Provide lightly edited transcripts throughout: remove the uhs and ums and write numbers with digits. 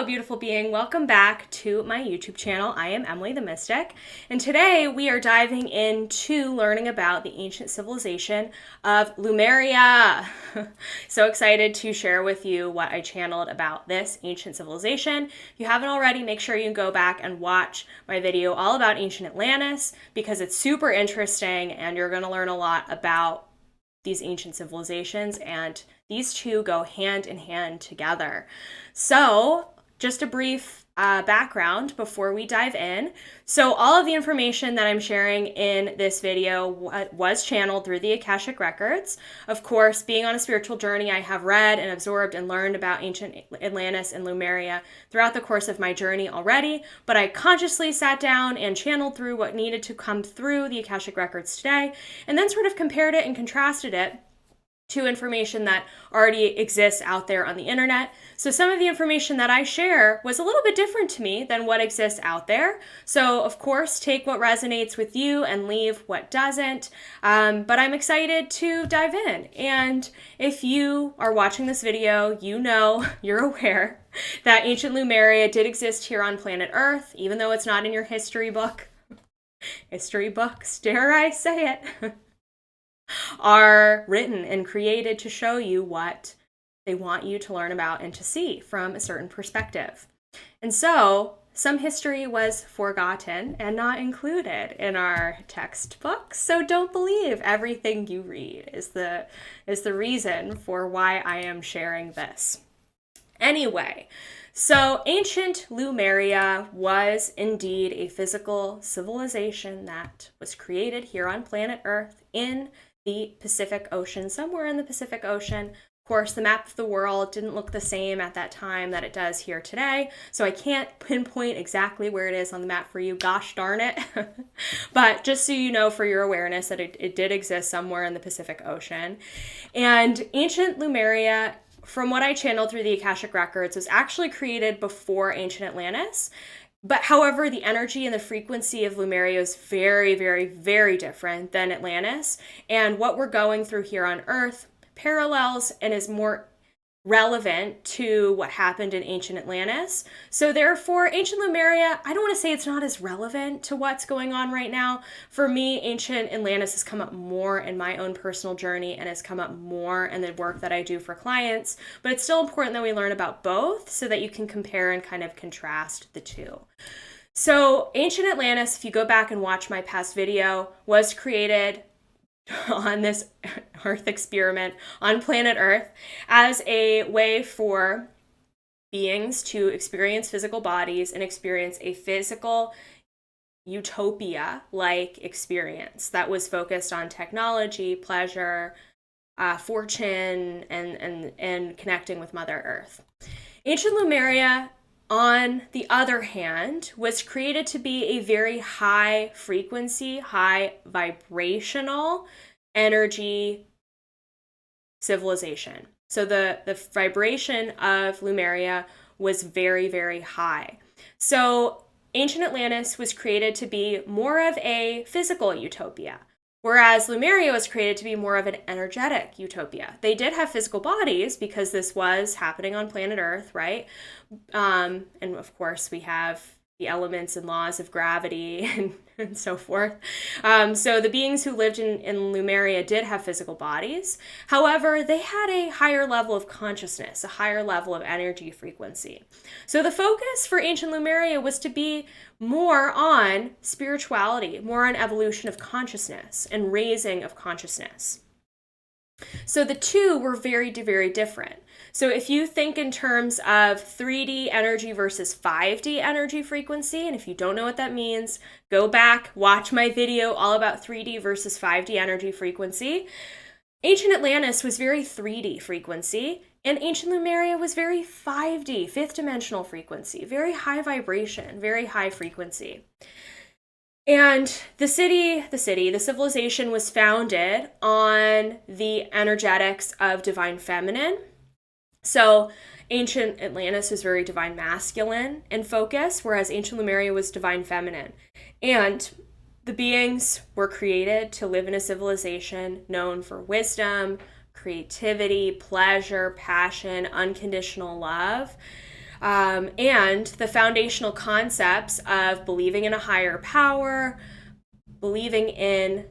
beautiful being. Welcome back to my YouTube channel. I am Emily the Mystic, and today we are diving into learning about the ancient civilization of Lemuria. So excited to share with you what I channeled about this ancient civilization. If you haven't already, make sure you go back and watch my video all about ancient Atlantis because it's super interesting and you're going to learn a lot about these ancient civilizations, and these two go hand in hand together. So just a brief background before we dive in. So all of the information that I'm sharing in this video was channeled through the Akashic records. Of course, being on a spiritual journey, I have read and absorbed and learned about ancient Atlantis and Lemuria throughout the course of my journey already, but I consciously sat down and channeled through what needed to come through the Akashic records today, and then sort of compared it and contrasted it to information that already exists out there on the internet. So some of the information that I share was a little bit different to me than what exists out there. So of course, take what resonates with you and leave what doesn't. But I'm excited to dive in. And if you are watching this video, you're aware that ancient Lemuria did exist here on planet Earth, even though it's not in your history book. History books, dare I say it? Are written and created to show you what they want you to learn about and to see from a certain perspective. And so some history was forgotten and not included in our textbooks. So don't believe everything you read is the reason for why I am sharing this. Anyway, so ancient Lemuria was indeed a physical civilization that was created here on planet Earth in the Pacific Ocean, somewhere in the Pacific Ocean. Of course, the map of the world didn't look the same at that time that it does here today, so I can't pinpoint exactly where it is on the map for you, gosh darn it. But just so you know for your awareness that it did exist somewhere in the Pacific Ocean. And ancient Lemuria, from what I channeled through the Akashic records, was actually created before ancient Atlantis. But however, the energy and the frequency of Lemuria is very, very, very different than Atlantis. And what we're going through here on Earth parallels and is more relevant to what happened in ancient Atlantis. So therefore, ancient Lemuria, I don't want to say it's not as relevant to what's going on right now. For me, ancient Atlantis has come up more in my own personal journey and has come up more in the work that I do for clients. But it's still important that we learn about both so that you can compare and kind of contrast the two. So ancient Atlantis, if you go back and watch my past video, was created on this Earth experiment on planet Earth as a way for beings to experience physical bodies and experience a physical utopia-like experience that was focused on technology, pleasure, fortune, and connecting with Mother Earth. Ancient Lemuria, on the other hand, was created to be a very high frequency, high vibrational energy civilization. So the vibration of Lemuria was very, very high. So ancient Atlantis was created to be more of a physical utopia, whereas Lemuria was created to be more of an energetic utopia. They did have physical bodies because this was happening on planet Earth, right? And of course, we have the elements and laws of gravity and so forth. So the beings who lived in Lemuria did have physical bodies. However, they had a higher level of consciousness, a higher level of energy frequency. So the focus for ancient Lemuria was to be more on spirituality, more on evolution of consciousness and raising of consciousness. So the two were very, very different. So if you think in terms of 3D energy versus 5D energy frequency, and if you don't know what that means, go back, watch my video all about 3D versus 5D energy frequency. Ancient Atlantis was very 3D frequency, and ancient Lemuria was very 5D, fifth dimensional frequency, very high vibration, very high frequency. And the civilization was founded on the energetics of divine feminine. So ancient Atlantis was very divine masculine in focus, whereas ancient Lemuria was divine feminine. And the beings were created to live in a civilization known for wisdom, creativity, pleasure, passion, unconditional love. And the foundational concepts of believing in a higher power, believing in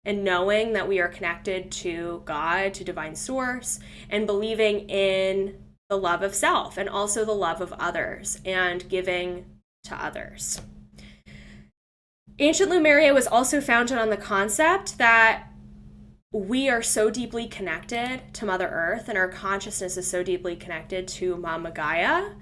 and knowing that we are connected to God, to divine source, and believing in the love of self and also the love of others and giving to others. Ancient Lemuria was also founded on the concept that we are so deeply connected to Mother Earth and our consciousness is so deeply connected to Mama Gaia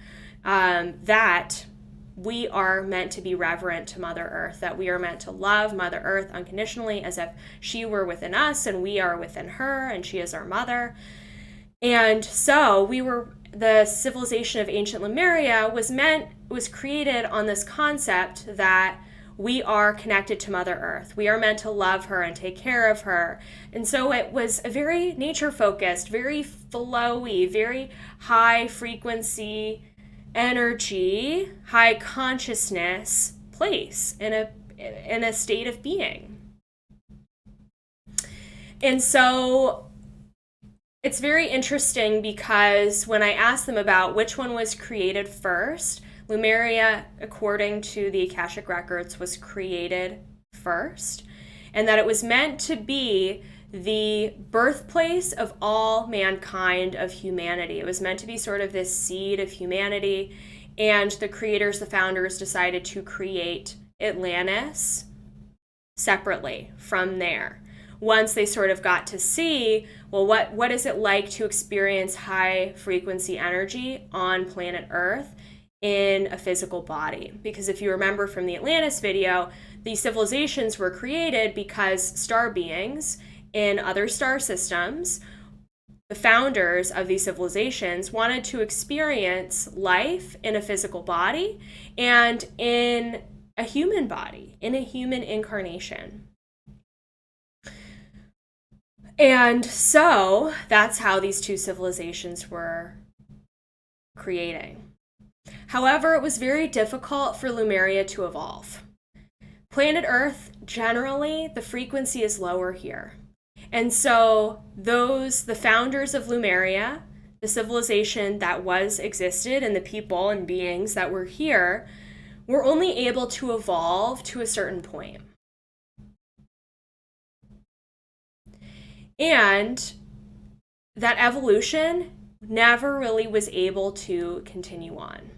that we are meant to be reverent to Mother Earth, that we are meant to love Mother Earth unconditionally as if she were within us and we are within her and she is our mother. And so the civilization of Ancient Lemuria was created on this concept that we are connected to Mother Earth. We are meant to love her and take care of her. And so it was a very nature-focused, very flowy, very high frequency energy, high consciousness place in a state of being. And so it's very interesting because when I asked them about which one was created first, Lemuria, according to the Akashic records, was created first, and that it was meant to be the birthplace of all mankind, of humanity. It was meant to be sort of this seed of humanity, and the creators, the founders, decided to create Atlantis separately from there. Once they sort of got to see, well, what is it like to experience high frequency energy on planet Earth in a physical body? Because if you remember from the Atlantis video, these civilizations were created because star beings in other star systems, the founders of these civilizations, wanted to experience life in a physical body and in a human body, in a human incarnation. And so that's how these two civilizations were creating. However, it was very difficult for Lemuria to evolve. Planet Earth, generally, the frequency is lower here. And so the founders of Lemuria, the civilization that existed, and the people and beings that were here, were only able to evolve to a certain point. And that evolution never really was able to continue on.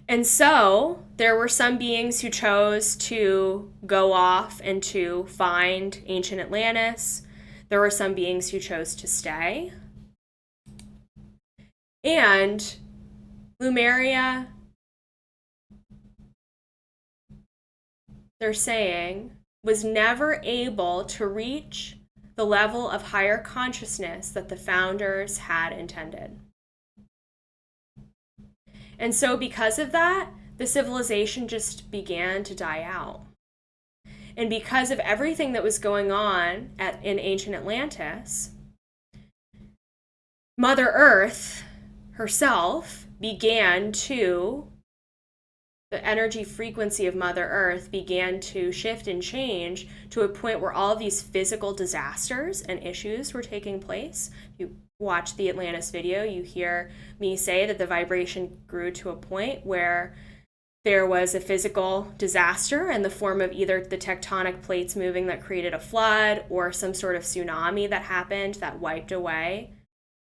And so there were some beings who chose to go off and to find ancient Atlantis. There were some beings who chose to stay. And Lemuria, they're saying, was never able to reach the level of higher consciousness that the founders had intended. And so because of that, the civilization just began to die out. And because of everything that was going on in ancient Atlantis, Mother Earth herself the energy frequency of Mother Earth began to shift and change to a point where all of these physical disasters and issues were taking place. You watch the Atlantis video, you hear me say that the vibration grew to a point where there was a physical disaster in the form of either the tectonic plates moving that created a flood or some sort of tsunami that happened that wiped away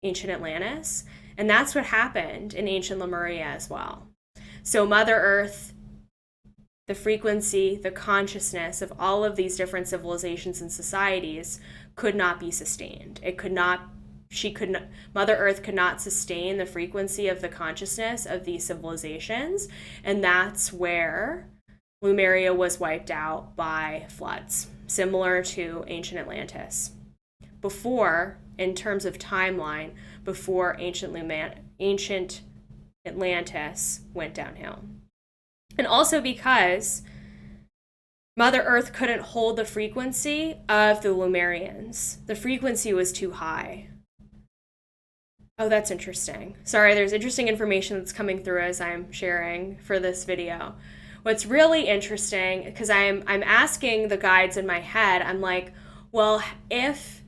ancient Atlantis. And that's what happened in ancient Lemuria as well. So Mother Earth, the frequency, the consciousness of all of these different civilizations and societies could not be sustained. Mother Earth could not sustain the frequency of the consciousness of these civilizations. And that's where Lemuria was wiped out by floods, similar to ancient Atlantis. Before, in terms of timeline, before ancient Atlantis went downhill. And also because Mother Earth couldn't hold the frequency of the Lemurians. The frequency was too high. Oh, that's interesting. Sorry, there's interesting information that's coming through as I'm sharing for this video. What's really interesting, because I'm asking the guides in my head, I'm like, well, if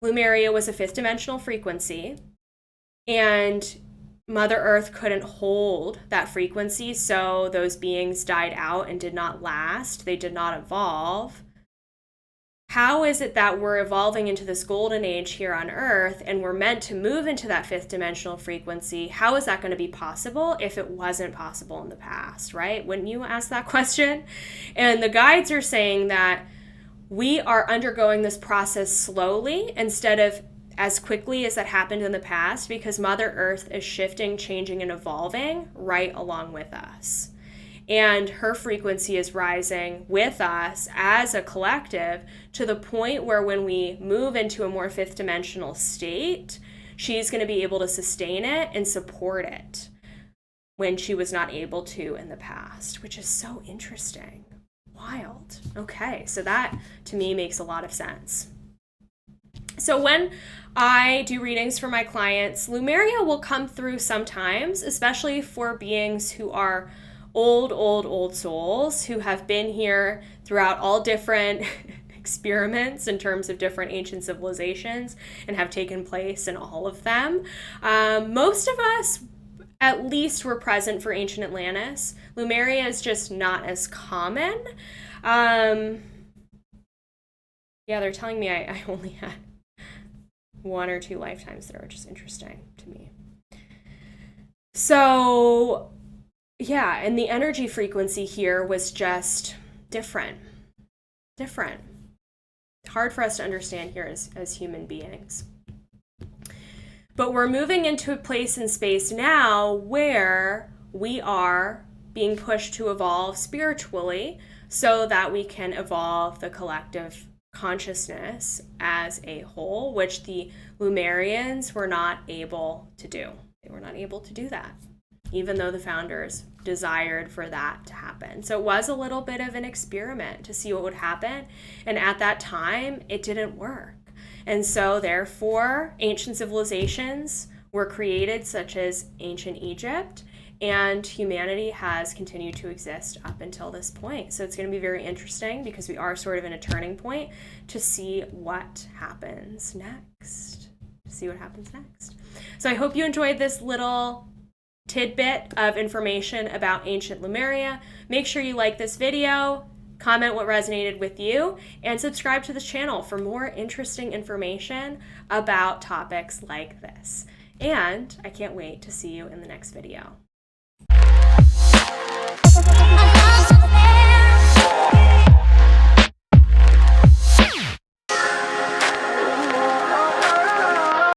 Lemuria was a fifth dimensional frequency, And Mother Earth couldn't hold that frequency, so those beings died out and did not last. They did not evolve. How is it that we're evolving into this golden age here on Earth and we're meant to move into that fifth dimensional frequency? How is that going to be possible if it wasn't possible in the past, right? Wouldn't you ask that question? And the guides are saying that we are undergoing this process slowly instead of as quickly as that happened in the past, because Mother Earth is shifting, changing, and evolving right along with us. And her frequency is rising with us as a collective to the point where when we move into a more fifth dimensional state, she's going to be able to sustain it and support it when she was not able to in the past, which is so interesting. Wild. Okay, so that to me makes a lot of sense. So when I do readings for my clients, Lemuria will come through sometimes, especially for beings who are old souls who have been here throughout all different experiments in terms of different ancient civilizations and have taken place in all of them. Most of us at least were present for Ancient Atlantis. Lemuria is just not as common. Yeah, they're telling me I only had 1 or 2 lifetimes there, which is interesting to me. So yeah, and the energy frequency here was just different. It's hard for us to understand here as human beings. But we're moving into a place in space now where we are being pushed to evolve spiritually so that we can evolve the collective consciousness as a whole, which the Lemurians were not able to do. They were not able to do that, even though the founders desired for that to happen. So it was a little bit of an experiment to see what would happen. And at that time, it didn't work. And so therefore, ancient civilizations were created, such as ancient Egypt, and humanity has continued to exist up until this point. So it's going to be very interesting because we are sort of in a turning point to see what happens next. So I hope you enjoyed this little tidbit of information about ancient Lemuria. Make sure you like this video, comment what resonated with you, and subscribe to this channel for more interesting information about topics like this. And I can't wait to see you in the next video.